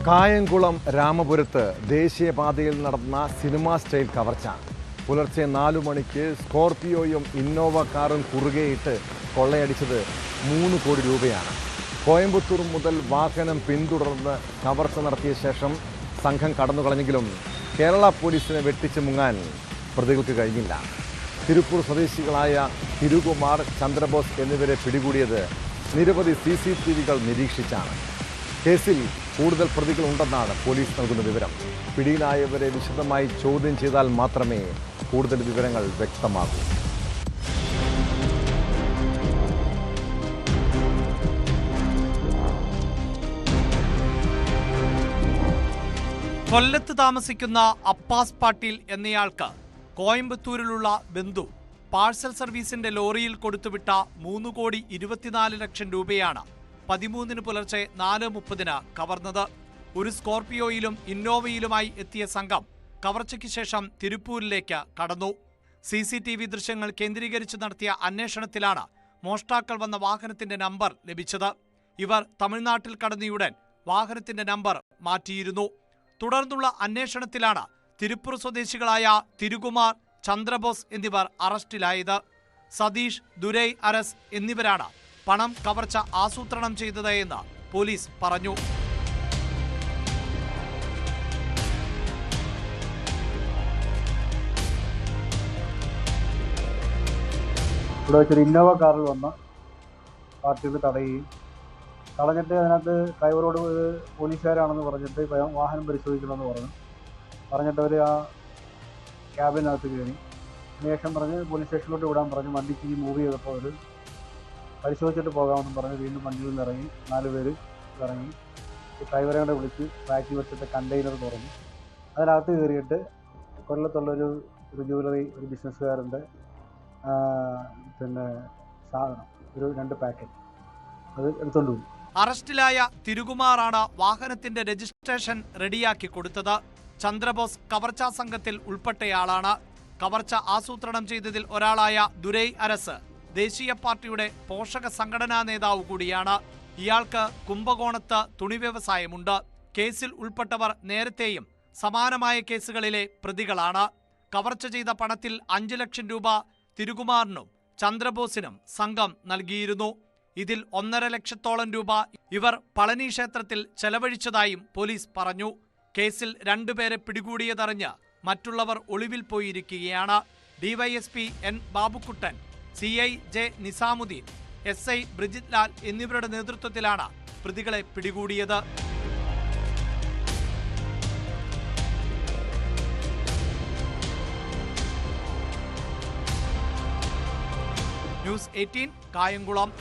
കായംകുളം രാമപുരത്ത് ദേശീയപാതയിൽ നടന്ന cinema style കവർച്ച. പുലർച്ചെ 4 മണിക്ക് സ്കോർപിയോയും ഇന്നോവ കാറും കുറുകെയിട്ട് കൊള്ളയടിച്ചത് 3 കോടി രൂപയാണ്. കോയമ്പത്തൂർ മുതൽ വാഹനം പിന്തുടർന്ന് കവർച്ച നടത്തിയ ശേഷം സംഘം കടന്നുകളഞ്ഞെങ്കിലും കേരള പോലീസിനെ വെട്ടിച്ച് മുങ്ങാൻ പ്രതികൾക്ക് കഴിഞ്ഞില്ല. തിരുപ്പൂർ സ്വദേശികളായ തിരുകുമാർ, ചന്ദ്രബോസ് എന്നിവരെ പിടികൂടിയത് നിരവധി CCTVകൾ നിരീക്ഷിച്ചാണ്. കേസിൽ കൂടുതൽ പ്രതികളുണ്ടെന്നാണ് പോലീസ് നൽകുന്ന വിവരം. പിടിയിലായവരെ വിശദമായി ചോദ്യം ചെയ്താൽ മാത്രമേ കൂടുതൽ വിവരങ്ങൾ വ്യക്തമാകൂ. കൊല്ലത്ത് താമസിക്കുന്ന അപ്പാസ് പാട്ടീൽ എന്നയാൾക്ക് കോയമ്പത്തൂരിലുള്ള ബന്ധു പാഴ്സൽ സർവീസിന്റെ ലോറിയിൽ കൊടുത്തുവിട്ട 3,24 ലക്ഷം രൂപയാണ് 13 പുലർച്ചെ 4:30 കവർന്നത്. ഒരു സ്കോർപിയോയിലും ഇന്നോവയിലുമായി എത്തിയ സംഘം കവർച്ചയ്ക്ക് ശേഷം തിരുപ്പൂരിലേക്ക് കടന്നു. CCTV ദൃശ്യങ്ങൾ കേന്ദ്രീകരിച്ച് നടത്തിയ അന്വേഷണത്തിലാണ് മോഷ്ടാക്കൾ വന്ന വാഹനത്തിന്റെ നമ്പർ ലഭിച്ചത്. ഇവർ തമിഴ്നാട്ടിൽ കടന്നയുടൻ വാഹനത്തിന്റെ നമ്പർ മാറ്റിയിരുന്നു. തുടർന്നുള്ള അന്വേഷണത്തിലാണ് തിരുപ്പൂർ സ്വദേശികളായ തിരുകുമാർ, ചന്ദ്രബോസ് എന്നിവർ അറസ്റ്റിലായത്. സതീഷ്, ദുരൈ അരസ് എന്നിവരാണ് പണം കവർച്ച ആസൂത്രണം ചെയ്തത് എന്ന് പോലീസ് പറഞ്ഞു. ഇവിടെ വെച്ചൊരു ഇന്നോവ കാറിൽ വന്ന പാർട്ടികൾ തടയുകയും തടഞ്ഞിട്ട് അതിനകത്ത് ഡ്രൈവറോട് പോലീസുകാരാണെന്ന് പറഞ്ഞിട്ട് വാഹനം പരിശോധിക്കണമെന്ന് പറഞ്ഞിട്ട് അവർ ആ ക്യാബിനകത്ത് കയറി ശേഷം പറഞ്ഞ് പോലീസ് സ്റ്റേഷനിലോട്ട് വിടാൻ പറഞ്ഞു. വണ്ടിക്ക് മൂവ് ചെയ്തപ്പോൾ അവർ പരിശോധിച്ചിട്ട് പോകാമെന്ന് പറഞ്ഞ് വീണ്ടും വണ്ടിയിൽ നിന്ന് ഇറങ്ങി 4 പേര് ഇറങ്ങി ഡ്രൈവറെ കൂടെ വിളിച്ച് ബാക്കിൽ വെച്ചിട്ട് കണ്ടെയ്നർ തുറന്നു. അതിനകത്ത് കയറിയിട്ട് കൊല്ലത്തുള്ളൊരു ജ്വല്ലറി, ഒരു ബിസിനസ്സുകാരൻ്റെ സാധനം, ഒരു 2 പാക്കറ്റ് അത് എടുത്തുകൊണ്ട് പോയി. അറസ്റ്റിലായ തിരുകുമാറാണ് വാഹനത്തിന്റെ രജിസ്ട്രേഷൻ റെഡിയാക്കി കൊടുത്തത്. ചന്ദ്രബോസ് കവർച്ചാ സംഘത്തിൽ ഉൾപ്പെട്ടയാളാണ്. കവർച്ച ആസൂത്രണം ചെയ്തതിൽ ഒരാളായ ദുരൈ അരസ് ദേശീയ പാർട്ടിയുടെ പോഷക സംഘടനാ നേതാവ് കൂടിയാണ്. ഇയാൾക്ക് കുംഭകോണത്ത് തുണി വ്യവസായമുണ്ട്. കേസിൽ ഉൾപ്പെട്ടവർ നേരത്തെയും സമാനമായ കേസുകളിലെ പ്രതികളാണ്. കവർച്ച ചെയ്ത പണത്തിൽ 5 ലക്ഷം രൂപ തിരുകുമാറിനും ചന്ദ്രബോസിനും സംഘം നൽകിയിരുന്നു. ഇതിൽ 1.5 ലക്ഷത്തോളം രൂപ ഇവർ പളനി ക്ഷേത്രത്തിൽ ചെലവഴിച്ചതായും പോലീസ് പറഞ്ഞു. കേസിൽ 2 പേരെ പിടികൂടിയതറിഞ്ഞ് മറ്റുള്ളവർ ഒളിവിൽ പോയിരിക്കുകയാണ്. DYSP N Babukuttan, CI J Nizamuddin, SI Brijith Lal എന്നിവരുടെ നേതൃത്വത്തിലാണ് പ്രതികളെ പിടികൂടിയത്. ന്യൂസ് 18 കായംകുളം.